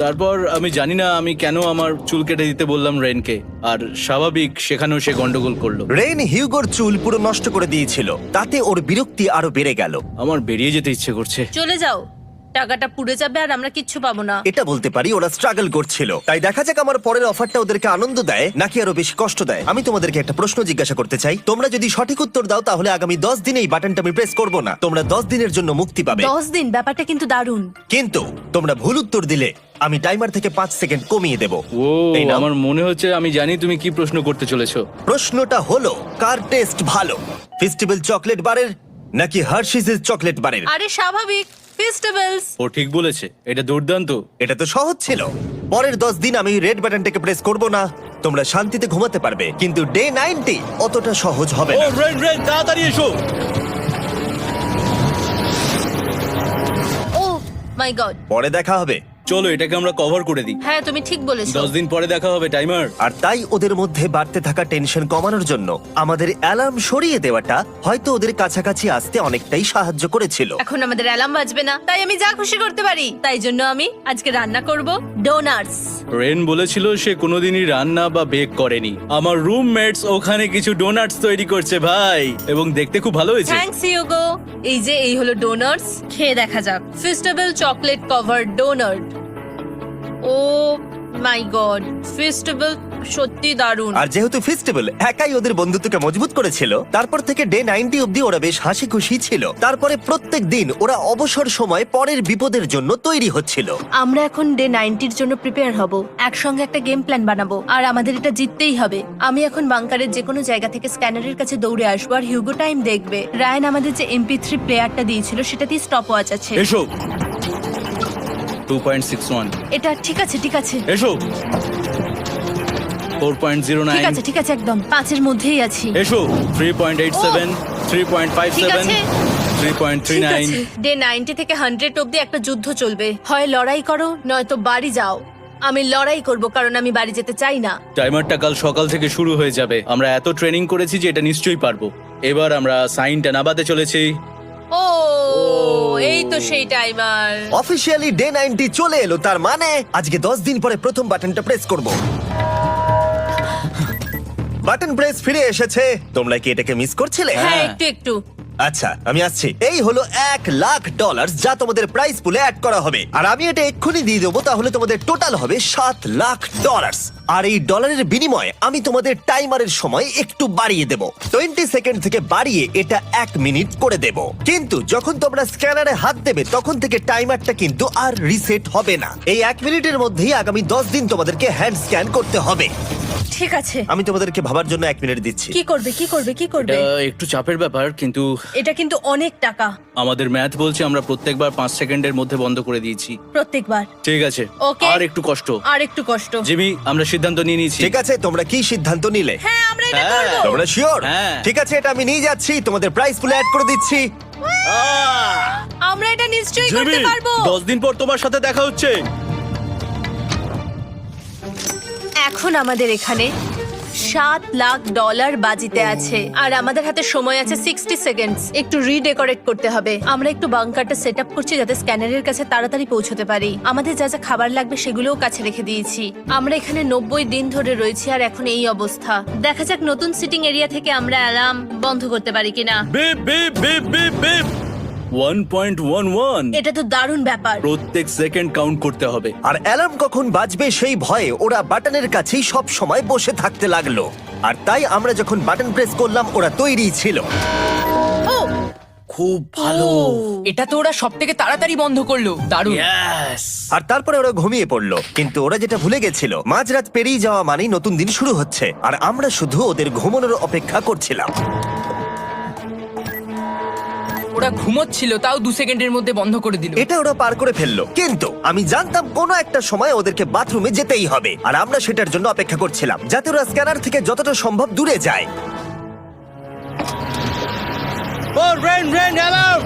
তারপর আমি জানি না আমি কেন আমার চুল কেটে দিতে বললাম রেনকে, আর স্বাভাবিক সেখানেও সে গন্ডগোল করলো। রেইন হিউগোর চুল পুরো নষ্ট করে দিয়েছিল, তাতে ওর বিরক্তি আরো বেড়ে গেল। আমার বেরিয়ে যেতে ইচ্ছে করছে। চলে যাও, টাকাটা পুড়ে যাবে আর আমরা কিচ্ছু পাবো না। এটা বলতে পারি ওরা স্ট্রাগল করছিল। তাই দেখা যাক আমার পরের অফারটা ওদেরকে আনন্দ দেয় নাকি আরো বেশি কষ্ট দেয়। আমি তোমাদেরকে একটা প্রশ্ন জিজ্ঞাসা করতে চাই, তোমরা যদি সঠিক উত্তর দাও তাহলে আগামী 10 দিনে এই বাটনটা আমি প্রেস করব না, তোমরা 10 দিনের জন্য মুক্তি পাবে। 10 দিন, ব্যাপারটা কিন্তু দারুণ। কিন্তু তোমরা ভুল উত্তর দিলে আমি টাইমার থেকে 5 সেকেন্ড কমিয়ে দেব। ও এই নাও। আমার মনে হচ্ছে আমি জানি তুমি কি প্রশ্ন করতে চলেছো। প্রশ্নটা হলো কার টেস্ট ভালো, ফেস্টিভ্যাল চকলেট বারের নাকি হার্শিসের চকলেট বারের? আরে স্বাভাবিক, ফেস্টিভ্যালস। ও ঠিক বলেছে, এটা দুর্দান্ত। এটা তো সহজ ছিল। পরের 10 দিন আমি রেড বাটনটাকে প্রেস করব না, তোমরা শান্তিতে ঘুমাতে পারবে। কিন্তু ডে 90 অতটা সহজ হবে ও না। রেন রেন তাড়াতাড়ি এসো। ও মাই গড। পরে দেখা হবে। চলো এটাকে আমরা কভার করে দিই। হ্যাঁ তুমি ঠিক বলেছো। 10 দিন পরে দেখা হবে টাইমার। আর তাই ওদের মধ্যে বাড়তে থাকা টেনশন কমানোর জন্য আমাদের অ্যালার্ম সরিয়ে দেওয়াটা হয়তো ওদের কাছাকাছি আসতে অনেকটাই সাহায্য করেছিল। এখন আমাদের অ্যালার্ম বাজবে না, তাই আমি যা খুশি করতে পারি। তাই জন্য আমি আজকে রান্না করব ডোনাটস। রেন বলেছিল সে কোনোদিনই রান্না বা বেক করেনি। আমার রুমমেটস ওখানে কিছু ডোনাটস তৈরি করছে ভাই, এবং দেখতে খুব ভালো হয়েছে। Thanks Yugo. এই হলো ডোনাটস, খেয়ে দেখা যাক। Festival chocolate cover donut. Oh my god, festival সত্যি দারুণ। আর যেহেতু ফেস্টিভ্যাল একাই ওদের বন্ধুত্বকে মজবুত করেছিল, তারপর থেকে ডে 90 অব্দি ওরা বেশ হাসি খুশি ছিল। তারপরে প্রত্যেক দিন ওরা অবসর সময় পরের বিপদের জন্য তৈরি হচ্ছিল। আমরা এখন ডে 90-র জন্য প্রিপেয়ার হব, একসঙ্গে একটা গেম প্ল্যান বানাবো, আর আমাদের এটা জিততেই হবে। আমি এখন বাংকারের যে কোনো জায়গা থেকে স্ক্যানারের কাছে দৌড়ে আসবো, আর হিউগো টাইম দেখবে। রায়ান আমাদের যে MP3 প্লেয়ারটা দিয়েছিল সেটাতেই স্টপ ওয়াচ আছে। এসো 2.61। এটা ঠিক আছে, ঠিক আছে, এসো 4.09। ঠিক আছে, ঠিক আছে, একদম 5-এর মধ্যেই আছি। এসো 3.87, ঠিক 3.57, আছে। ঠিক 3.39। আছে, ডে 90 থেকে 100 অব্দি একটা যুদ্ধ চলবে। হয় লড়াই করো নয়তো বাড়ি যাও। আমি লড়াই করব, কারণ আমি বাড়ি যেতে চাই না। টাইমারটা কাল সকাল থেকে শুরু হয়ে যাবে। আমরা এত ট্রেনিং করেছি যে এটা নিশ্চয়ই পারবো। এবার আমরা সাইনটা নাবাতে চলেছি। ও এই তো সেই টাইমার। অফিসিয়ালি ডে 90 চলে এলো, তার মানে আজকে 10 দিন পরে প্রথম বাটনটা প্রেস করব। বাটন প্রেস ফিরে এসেছে। তোমরা কি এটাকে মিস করছিলে? হ্যাঁ, একটু একটু। আচ্ছা আমি আসছি। এই হলো $1,00,000 যা তোমাদের প্রাইস পুলে অ্যাড করা হবে, আর আমি এটা এক্ষুনি দিয়ে দেবো। তাহলে তোমাদের টোটাল হবে $7,00,000। আর এই ডলারের বিনিময়ে আমি তোমাদের টাইমারের সময় একটু বাড়িয়ে দেব, 20 সেকেন্ড থেকে বাড়িয়ে এটা 1 মিনিট করে দেব। কিন্তু যখন তোমরা স্ক্যানারে হাত দেবে তখন থেকে টাইমারটা কিন্তু আর রিসেট হবে না। এই 1 মিনিটের মধ্যেই আগামী 10 দিন তোমাদেরকে হ্যান্ড স্ক্যান করতে হবে। ঠিক আছে, আমি তোমাদেরকে ভাবার জন্য 1 মিনিট দিচ্ছি। কি করবে, কি করবে, কি করবে? এটা একটু চাপের ব্যাপার, কিন্তু এটা কিন্তু অনেক টাকা। আমাদের ম্যাথ বলছে আমরা প্রত্যেকবার 5 সেকেন্ডের মধ্যে বন্ধ করে দিয়েছি। প্রত্যেকবার। ঠিক আছে, Okay. আর একটু কষ্ট। আর একটু কষ্ট। জিমি, আমরা সিদ্ধান্ত নিয়ে নিয়েছি। ঠিক আছে, তোমরা কি সিদ্ধান্ত নিলে? হ্যাঁ, আমরা এটা হ্যাঁ। করব। তোমরা শিওর? হ্যাঁ। ঠিক আছে, এটা আমি নিয়ে যাচ্ছি, তোমাদের প্রাইস পুলে অ্যাড করে দিচ্ছি। আমরা এটা নিশ্চয়ই জিমি, করতে পারবো। 10 দিন পর তোমার সাথে দেখা হচ্ছে। এখন আমাদের এখানে $7,00,000 বাজিতে আছে, আর আমাদের হাতে সময় আছে 60 সেকেন্ডস। একটু রিডেকোরেট করতে হবে। আমরা একটু বাংকারটা সেট আপ করছি যাতে স্ক্যানারের কাছে তাড়াতাড়ি পৌঁছতে পারি। আমাদের যা যা খাবার লাগবে সেগুলোও কাছে রেখে দিয়েছি। আমরা এখানে 90 দিন ধরে রয়েছি, আর এখন এই অবস্থা। দেখা যাক নতুন সিটিং এরিয়া থেকে আমরা অ্যালার্ম বন্ধ করতে পারি কিনা। Beep beep beep beep beep 1.11। এটা তো দারুণ ব্যাপার। প্রত্যেক সেকেন্ড কাউন্ট করতে হবে। আর অ্যালার্ম কখন বাজবে সেই ভয়ে ওরা বাটনের কাছেই সব সময় বসে থাকতে লাগলো। আর তাই আমরা যখন বাটন প্রেস করলাম ওরা তৈরি ছিল। খুব ভালো। এটা তো ওরা সব থেকে তাড়াতাড়ি বন্ধ করলো, দারুণ। ইয়েস। আর তারপরে ওরা ঘুমিয়ে পড়লো। কিন্তু ওরা যেটা ভুলে গেছিল, মাঝরাত পেরিয়ে যাওয়া মানেই নতুন দিন শুরু হচ্ছে, আর আমরা শুধু ওদের ঘুমানোর অপেক্ষা করছিলাম। ওরা ঘুমোচ্ছিল, তাও 2 সেকেন্ডের মধ্যে বন্ধ করে দিল। এটা ওরা পার করে ফেললো, কিন্তু আমি জানতাম কোনো একটা সময় ওদেরকে বাথরুমে যেতেই হবে, আর আমরা সেটার জন্য অপেক্ষা করছিলাম যাতে ওরা স্ক্যানার থেকে যতটা সম্ভব দূরে যায়। ও রেন রেন অ্যালার্ম।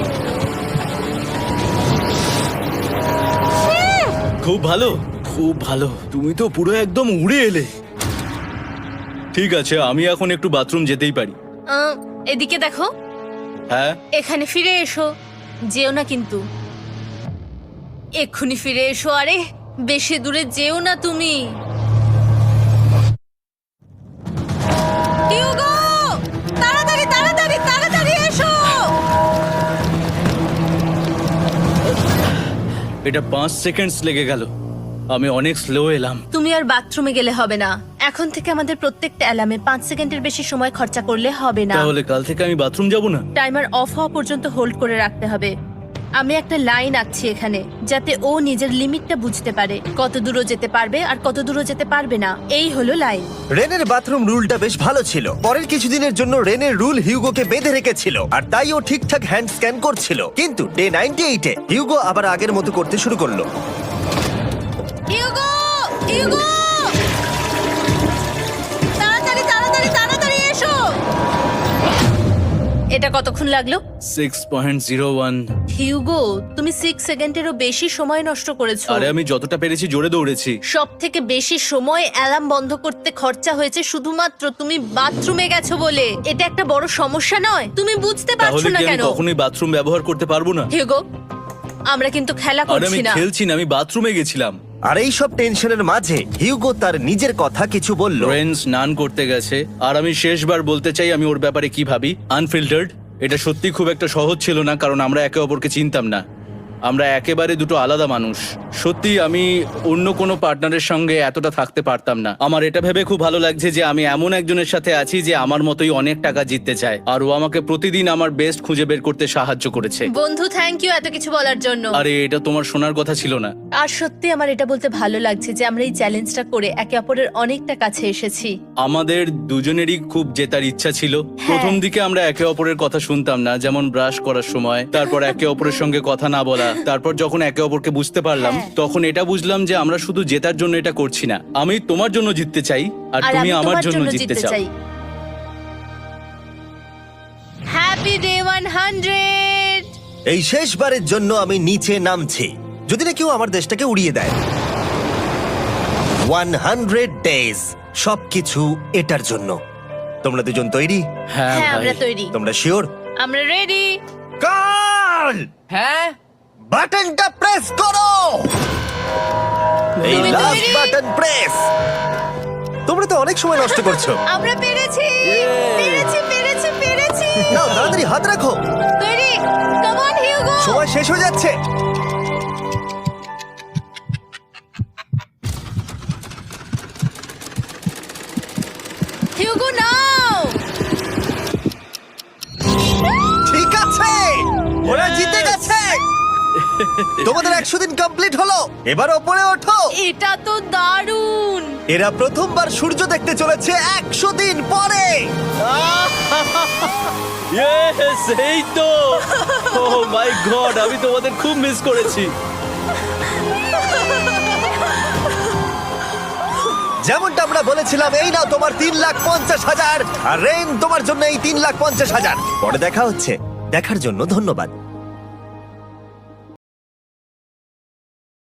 খুব ভালো, খুব ভালো। তুমি তো পুরো একদম উড়ে এলে। ঠিক আছে, আমি এখন একটু বাথরুম যেতেই পারি। এদিকে দেখো, হ্যাঁ, এখানে ফিরে এসো। যেও না কিন্তু, এক্ষুনি ফিরে এসো। আরে বেশি দূরে যেও না তুমি। হিউগো, তাড়াতাড়ি তাড়াতাড়ি তাড়াতাড়ি এসো। এটা 5 সেকেন্ডস লেগে গেল। আমি অনেক স্লো এলাম। তুমি আর বাথরুমে গেলে হবে না। এখন থেকে আমাদের প্রত্যেকটা অ্যালার্মে 5 সেকেন্ডের বেশি সময় খরচা করলে হবে না। তাহলে কাল থেকে আমি বাথরুম যাব না? টাইমার অফ হওয়া পর্যন্ত হোল্ড করে রাখতে হবে। আমি একটা লাইন আঁকছি এখানে, যাতে ও নিজের লিমিটটা বুঝতে পারে, কত দূরও যেতে পারবে আর কত দূরও যেতে পারবে না। এই হলো লাইন। রেনের বাথরুম রুলটা বেশ ভালো ছিল। পরের কিছুদিনের জন্য রেনের রুল হিউগোকে বেঁধে রেখেছিল, আর তাই ও ঠিকঠাক হ্যান্ড স্ক্যান করছিল। কিন্তু ডে 98-এ হিউগো আবার আগের মতো করতে শুরু করলো। হিউগো, হিউগো, তাড়াতাড়ি তাড়াতাড়ি তাড়াতাড়ি এসো। এটা কতক্ষণ লাগলো? 6.01। হিউগো, তুমি 6 সেকেন্ডেরও বেশি সময় নষ্ট করেছো। আরে আমি যতটা পেরেছি জোরে দৌড়েছি। সব থেকে বেশি সময় অ্যালার্ম বন্ধ করতে খরচা হয়েছে শুধুমাত্র তুমি বাথরুমে গেছো বলে। এটা একটা বড় সমস্যা নয়? তুমি বুঝতে পারছো তাহলে না কি আমি কেন? কখনোই বাথরুম ব্যবহার করতে পারবো না? হিউগো, আমরা কিন্তু খেলা আরে আমি করছি না। খেলছি না, আমি বাথরুমে গেছিলাম। আর এই সব টেনশনের মাঝে হিউগো তার নিজের কথা কিছু বলল। রেন স্নান করতে গেছে, আর আমি শেষবার বলতে চাই আমি ওর ব্যাপারে কি ভাবি। আনফিল্টার্ড। এটা সত্যি খুব একটা সহজ ছিল না, কারণ আমরা একে অপরকে চিনতাম না। আমরা একেবারে দুটো আলাদা মানুষ। সত্যি আমি অন্য কোনো পার্টনারের সঙ্গে এতটা থাকতে পারতাম না। আমার এটা ভেবে খুব ভালো লাগছে যে আমি এমন একজনের সাথে আছি যে আমার মতোই অনেক টাকা জিততে চায়, আর ও আমাকে প্রতিদিন আমার বেস্ট খুঁজে বের করতে সাহায্য করেছে। বন্ধু, থ্যাংক ইউ এত কিছু বলার জন্য। আরে এটা তোমার শোনার কথা ছিল না। আর সত্যি আমার এটা বলতে ভালো লাগছে যে আমরা এই চ্যালেঞ্জটা করে একে অপরের অনেকটা কাছে এসেছি। আমাদের দুজনেরই খুব জেতার ইচ্ছা ছিল। প্রথম দিকে আমরা একে অপরের কথা শুনতাম না, যেমন ব্রাশ করার সময়, তারপর একে অপরের সঙ্গে কথা না বলা। তারপর যখন একে অপরকে বুঝতে পারলাম, হ্যাঁ। তখন এটা বুঝলাম যে আমরা শুধু জেতার জন্য এটা করছি না। আমি তোমার জন্য জিততে চাই, আর আর তুমি আমি আমার তোমার জন্য জিততে চাও। Happy day 100। এই শেষবারের জন্য আমি নিচে নামছি, যদি না কেউ আমার দেশটাকে উড়িয়ে দেয়। 100 ডেজ, সবকিছু এটার জন্য। তোমরা দুজন তৈরি? হ্যাঁ হ্যাঁ, ভাই। আমরা তৈরি। তোমরা শিওর? আমরা রেডি। কার্ল, হ্যাঁ, বাটনটা প্রেস করো। এই তুমি লাস্ট তৈরি? Button press. তোমরা তো অনেক সময় নষ্ট করছো। আমরা পেরেছি, পেরেছি, পেরেছি, পেরেছি। নাও তাড়াতাড়ি হাত রাখো, তৈরি? Come on Hugo. সময় শেষ হয়ে যাচ্ছে। হিউগো নাও। ঠিক আছে, ওরা জিতে গেছে। তোমাদের 100 দিন কমপ্লিট হলো, এবার ওপরে ওঠো। এটা তো দারুণ। এরা প্রথমবার সূর্য দেখতে চলেছে 100 দিন পরে। Yes, এই তো। Oh my God, আমি তোমাদের খুব মিস করেছি। যেমনটা আমরা বলেছিলাম, এই নাও তোমার 3,50,000, আর রেন তোমার জন্য এই 3,50,000। পরে দেখা হচ্ছে। দেখার জন্য ধন্যবাদ।